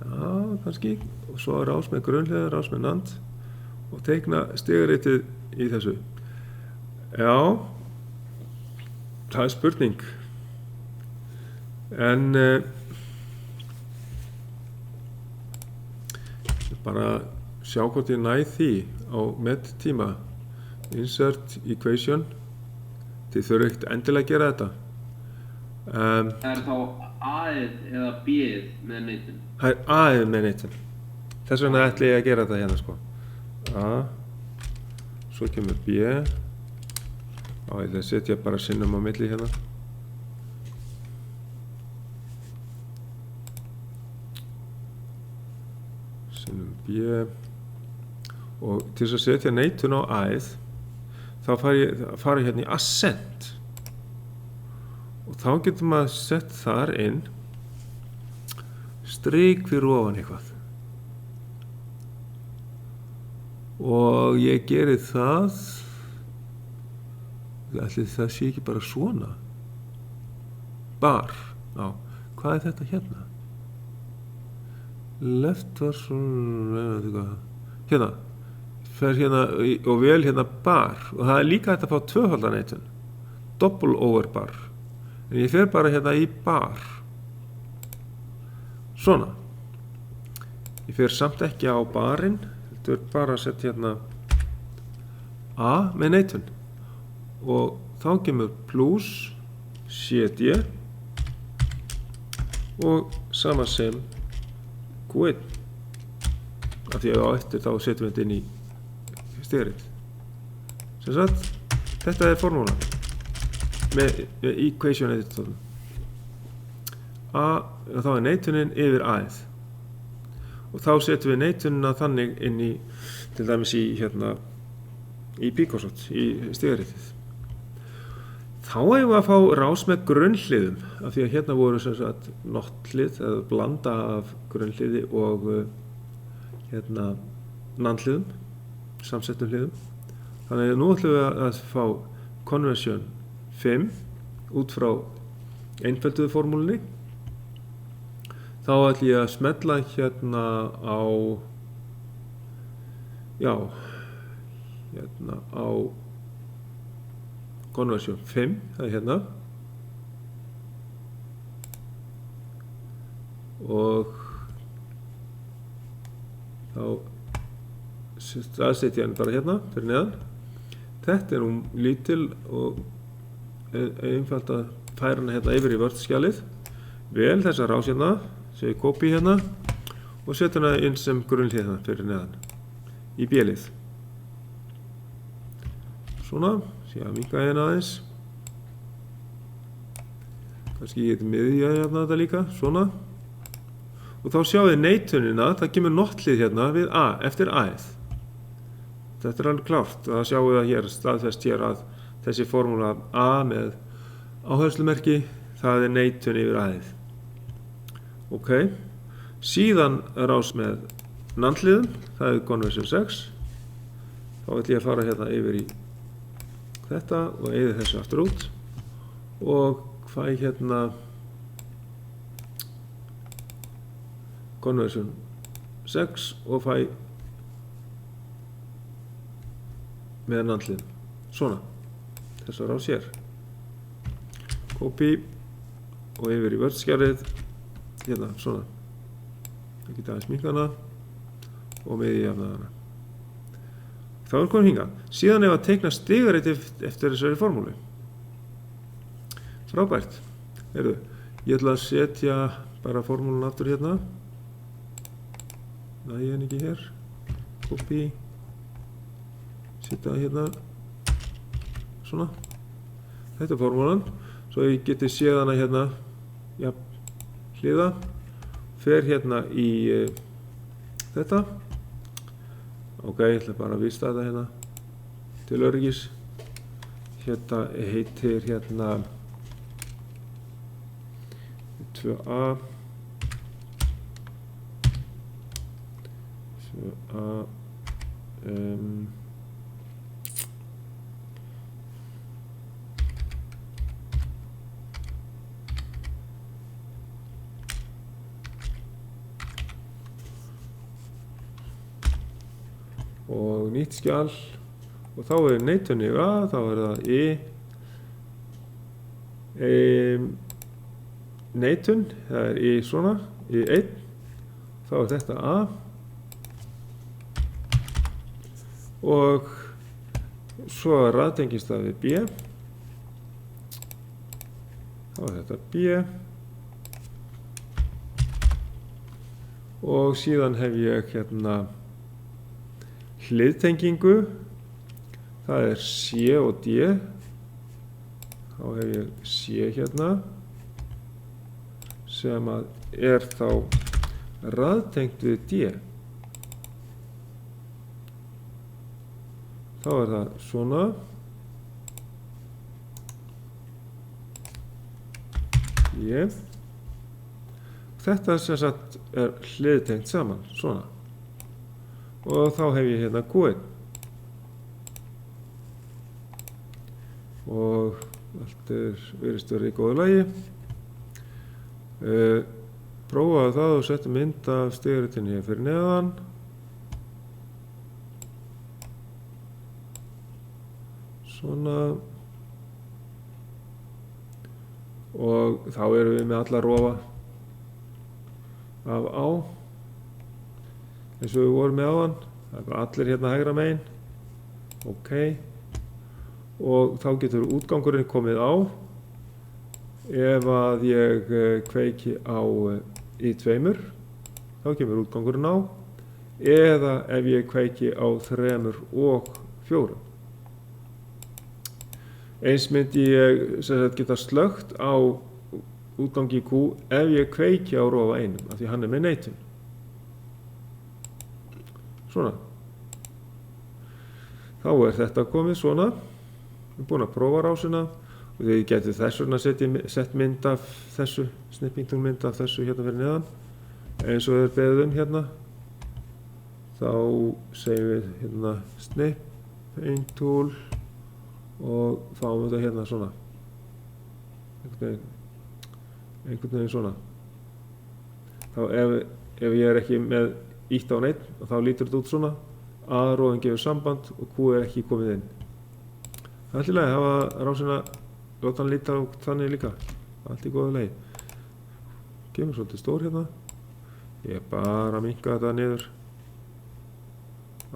Já, kannski. Og svo rás með grunnhlið, rás með NAND og teikna stigaritið í þessu. Já, það er spurning. En bara sjá hvort ég næ því á með tíma. Insert equation. Þið þurfum ekkert endilega að gera þetta. Það er þá A-ið eða B-ið með neitun? Það er A-ið með neitun. Þess vegna ætla ég að gera þetta hérna sko. A, svo kemur B. Já, ég ætla að setja bara sinnum á milli hérna. Sinnum B. Og til þess að setja neitun á A-ið, þá fara ég hérna í Ascent. Og þá getur maður sett þar inn strik fyrir ofan eitthvað. Og ég geri það, ætli það sé ekki bara svona. Bar, já, hvað er þetta hérna? Left var svona, hérna, fer hérna og vel hérna bar. Og það er líka hægt að fá tvöfaldaneitun, double over bar. En ég fer bara hérna í bar. Svona. Ég fer samt ekki á barinn. Þetta er bara að setja hérna A með neitun. Og þá kemur plus CD og sama sem Q1. Af því að á eftir þá setjum við þetta inn í stigarið. Sem sagt, þetta er formúlan. Með equation editor. A, þá er neitunin yfir A-ið. Og þá setjum við neitunina þannig inn í, til dæmis í hérna, í Picosoft, í stigaritið. Þá eigum við að fá rás með grunnhliðum, af því að hérna voru sem sagt not-hlið, eða blanda af grunnhliði og hérna NAND-hliðum, samsettum hliðum. Þannig að nú ætlum við að fá conversion 5 út frá einfölduðu formúlunni. Þá ætlum ég að smella hérna á, já, hérna á conversion 5, það er hérna og þá staðsetja hann bara hérna fyrir neðan. Þetta er lítil og einfalt að færa hana hérna yfir í Word-skjalið. Vel þessa rás hérna, segi copy hérna og setja hana inn sem grunnlið hérna fyrir neðan í B-lið. Svona, sé að minnka hérna aðeins. Kannski ég geti miðja hérna þetta líka, svona. Og þá sjáum við neitunina, það kemur notlið hérna við A, eftir A-ið. Þetta er alveg klárt, það sjáum við að hér staðfest hér að þessi formúla A með áherslumerki, það er neitun yfir A-ið. Ok, síðan rás með nandliðum, það er conversion 6. Þá ætlum ég að fara hérna yfir í þetta og eyði þessu aftur út og fæ hérna conversion 6 og fæ með nandlið svona, þess að rás hér copy og yfir í Word-skjalið hérna, svona ég geta aðeins minnka hana og með í jafna hana þá er komin hingað, síðan ef að teikna stigarit eftir þessari formúlu frábært ég ætla að setja bara formúlun aftur hérna næði henni ekki hér copy setja hérna svona þetta er formúlan svo ég geti séð hana hérna ja, hliða fer hérna í þetta ok, ég ætla bara að vísta þetta hérna til öryggis hérna heitir hérna 2A 2A og nýtt skjal og þá er neitun yfir A, þá er það neitun, það er í svona, í 1, þá er þetta A og svo raðtengist það við B, þá er þetta B og síðan hef ég hérna hliðtengingu, það er C og D, þá hef ég C hérna sem að er þá raðtengt við D. Þá er það svona. D. Þetta sem sagt er hliðtengt saman, svona. Og þá hef ég hérna Q1. Og allt virðist vera í góðu lagi. Prófaðu það og settu mynd af stigaritinni hér fyrir neðan. Svona. Og þá erum við með alla rofa af á. Eins og við vorum með áðan. Það er bara allir hérna hægra megin. Ok. Og þá getur útgangurinn komið á. Ef að ég kveiki á í 2, þá kemur útgangurinn á. Eða ef ég kveiki á 3 og 4. Eins myndi ég geta slökkt á útgangi Q ef ég kveiki á rofa 1, af því hann er með neitun. Svona. Þá er þetta komið svona. Við erum búin að prófa rásina. Og þið getur þess vegna sett mynd af þessu, snipping tool mynd af þessu hérna fyrir neðan. Eins og þeir beðum hérna. Þá segjum við hérna snipping tool og fáum þetta hérna svona. Einhvern veginn svona. Þá ef ég er ekki með ítt á neitt, þá lítur þetta út svona. A-róðin gefur samband og Q er ekki komið inn. Það er allt í lagi að hafa rásina, láta hann líta út þannig líka. Allt í góðu lagi. Kemur svolítið stór hérna. Ég er bara að minnka þetta niður.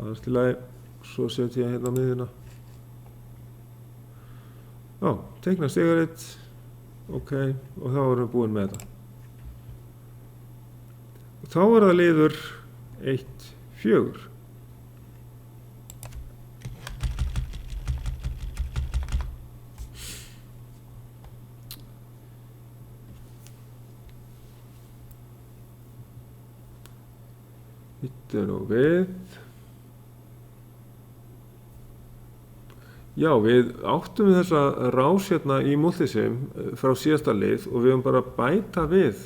Allt í lagi. Svo set ég hérna á miðjuna. Já, teikna stigaritt. Ok, og þá erum við búin með þetta. Og þá er það liður 1-4. Hittu nú við. Já, við áttum við þessa rás hérna í multisim frá síðasta lið og við höfum bara að bæta við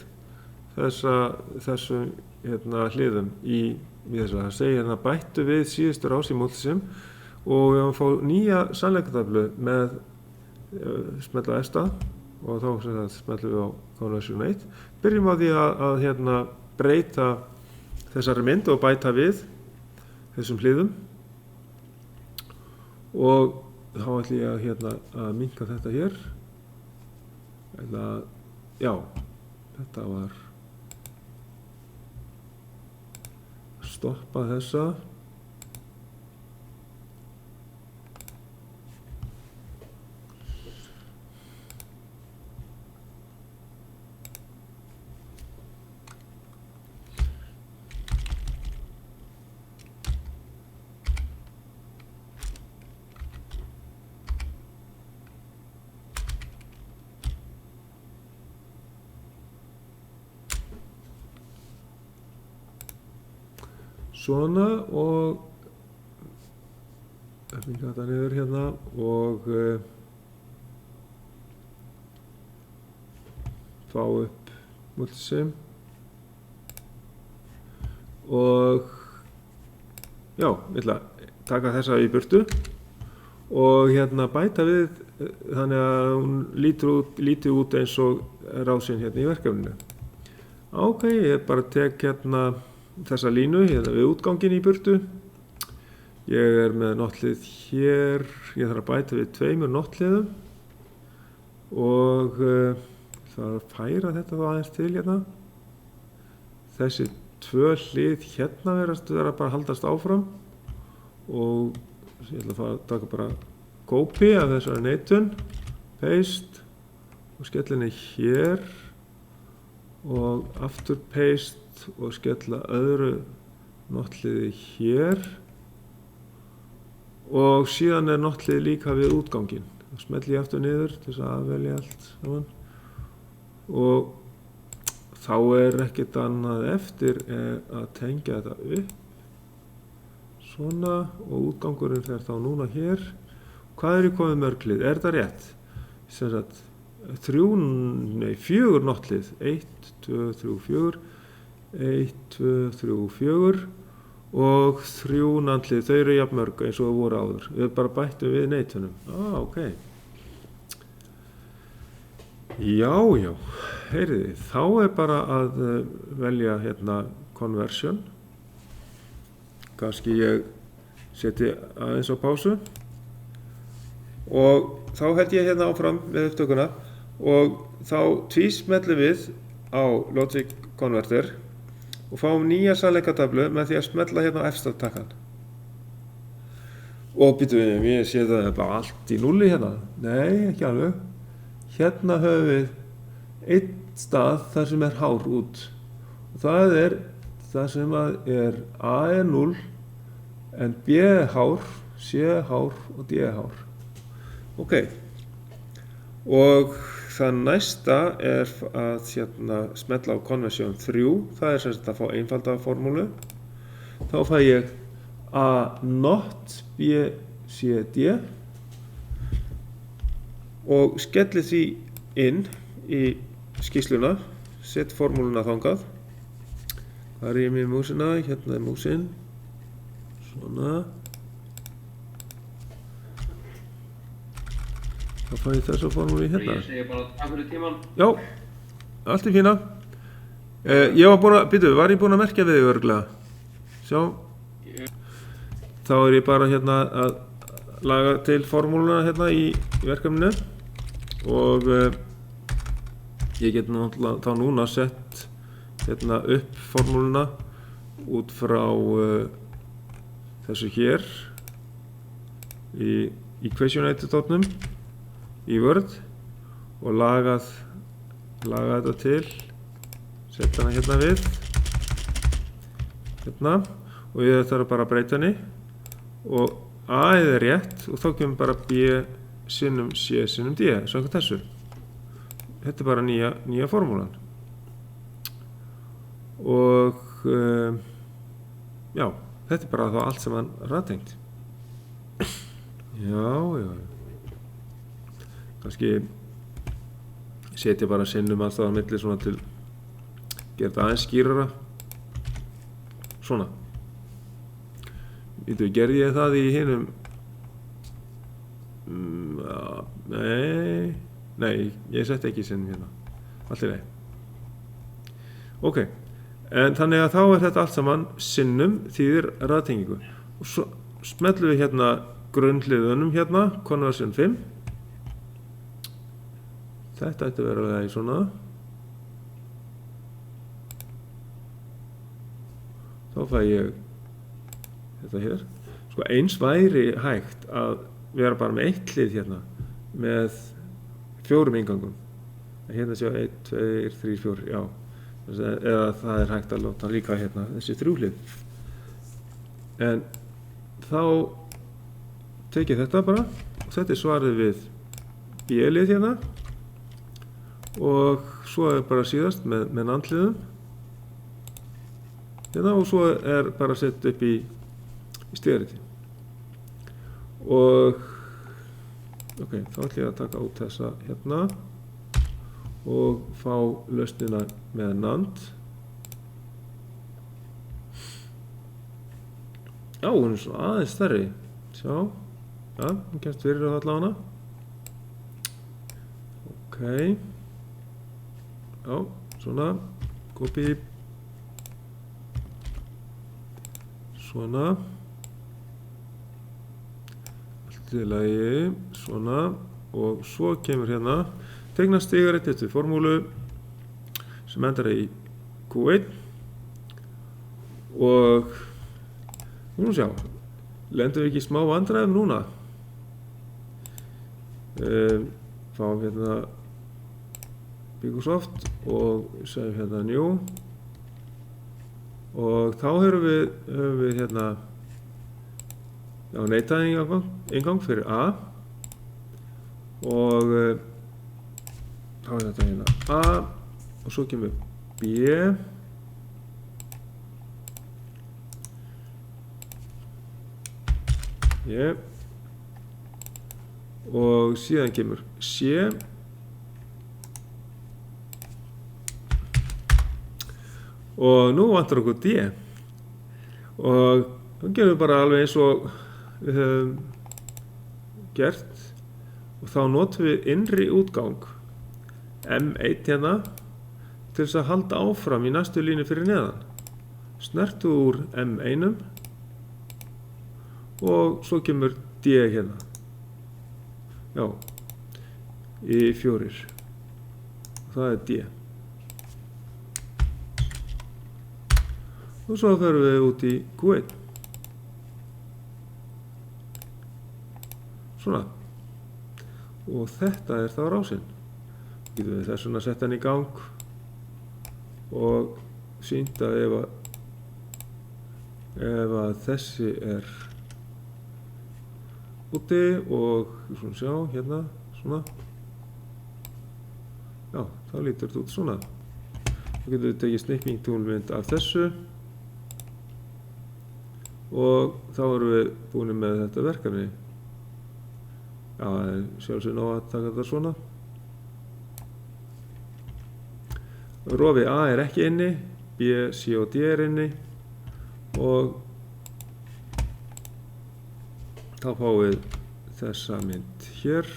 þessum hérna hliðum í þessa. Það segir hérna bættu við síðustu rás í multisim og við höfum að fá nýja sannleikatöflu með smetla efsta og þá smetlum við á Conversion 1. Byrjum á því að hérna breyta þessari mynd og bæta við þessum hliðum og þá ætlum ég að hérna að minnka þetta hér eða já, þetta var stoppa þessa svona og minka þetta niður hérna og fá upp multisim og já, ég ætla að taka þessa í burtu og hérna bæta við þannig að hún lítur út eins og rásinn hérna í verkefninu. Ok, ég bara tek hérna þessa línu hérna við útgangin í burtu. Ég er með nottlið hér, ég þarf að bæta við 2 nottliðum og það er að færa þetta þá aðeins til hérna. Þessi 2 hlið hérna vera bara að haldast áfram og ég ætla að taka bara copy af þessari neitun, paste og skella henni hér og aftur paste og skella öðru nottliði hér og síðan er nottlið líka við útgangin. Þá smelli ég aftur niður til þess að velja allt saman og þá er ekkert annað eftir að tengja þetta upp svona og útgangurinn fer þá núna hér. Hvað er ég komið mörg hlið? Er þetta rétt? Sem sagt 4 nottlið 1, 2, 3, 4 1, 2, 3, 4 og 3 nandlið, þau eru jafn mörg eins og það voru áður. Við bara bættum við neitunum. Ok. Já, heyriði, þá er bara að velja hérna conversion. Kannski ég seti aðeins á pásu og þá held ég hérna áfram með upptökuna og þá tvísmellum við á Logic Converter og fáum nýja sannleikatöflu með því að smella hérna á efsta takkan. Og býtum við, ég sé það bara allt í núlli hérna. Nei, ekki alveg. Hérna höfum við einn stað þar sem er hár út. Og það er það sem er A er 0 en B er hár, C er hár og D er hár. Ok. Og það næsta er að hérna smetla á Conversion 3, það er sem sagt að fá einfalda formúlu. Þá fæ ég A not B C D og skelli því inn í skýrsluna, set formúluna þangað. Hvað er ég með músina? Hérna er músin. Svona. Þá fæ ég þessa formúlu í hérna. Ég segi bara takk fyrir tíman. Já, allt er fína. Ég var búinn að, var ég búinn að merkja við þig örugglega? Sjá. Þá er ég bara hérna laga til formúluna hérna í verkefninu og ég get náttúrulega þá núna sett hérna upp formúluna út frá þessu hér í equationator-tónum í Word og laga þetta til, setja hana hérna við hérna og ég þarf bara að breyta henni og A er rétt og þá kemur bara B sinnum C sinnum D, samkvæmt þessu. Þetta er bara nýja formúlan. Og já, þetta er bara þá allt sem hann raðtengt. Já. Kannski setja bara sinnum alltaf á milli svona til gera þetta aðeins skýrara. Svona. Gerði ég það í hinum? Nei, ég setti ekki sinnum hérna. Allt í lagi. Ok, en þannig að þá er þetta allt saman sinnum þýðir raðtengingu. Og svo smellum við hérna grunnhliðunum hérna, conversion 5. Þetta ætti að vera það í svona. Þá fæ ég þetta hér. Sko eins væri hægt að vera bara með eitt hlið hérna með 4 ingangum. Hérna séu 1, 2, 3, 4, já. Eða það er hægt að láta líka hérna þessi 3 hlið. En þá tek ég þetta bara og þetta er svarið við B-lið hérna og svo er bara síðast með nandliðum hérna og svo er bara sett upp í stigariti og ok, þá ætlum ég að taka út þessa hérna og fá lausnina með nand. Já, hún er svona aðeins stærri. Sjá, já, hún kemst fyrir að allavega hana. Ok. Já, svona, copy. Svona. Allt í lagi, svona. Og svo kemur hérna tegna stigarit eftir formúlu sem endar í Q1 og nú sjá, lendum við ekki í smá vandræðum núna. Fáum hérna Microsoft og segjum hérna new og þá höfum við hérna neitaði ingang fyrir A og þá er þetta hérna A og svo kemur B og síðan kemur C og nú vantar okkur D og þá gerum við bara alveg eins og við höfum gert og þá notum við innri útgang M1 hérna til þess að halda áfram í næstu línu fyrir neðan. Snertu úr M1 og svo kemur D hérna. Já, í 4. Það er D. Og svo förum við út í Q1. Svona. Og þetta er þá rásinn. Getum við þess vegna að setja hann í gang og sýnt að ef að þessi er úti og svona sjá hérna svona já, þá lítur þetta út svona. Þá getum við tekið snipping toolmynd af þessu og þá erum við búin með þetta verkefni. Já, sjálfsög ná að taka þetta svona. Rofi A er ekki inni, B, C og D er inni og þá fáum við þessa mynd hér.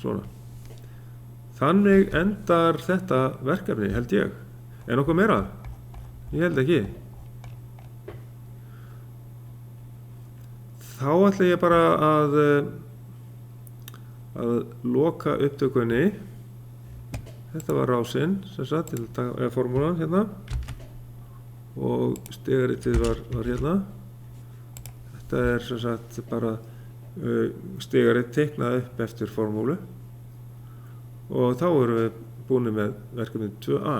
Svona. Þannig endar þetta verkefni, held ég. Er nokkuð meira? Ég held ekki. þá ætla ég bara að loka upptökunni. Þetta var rásinn, sem sagt, eða formúlan hérna og stigaritið var hérna. Þetta er sem sagt bara stigarit teiknað upp eftir formúlu og þá erum við búin með verkefni 2A.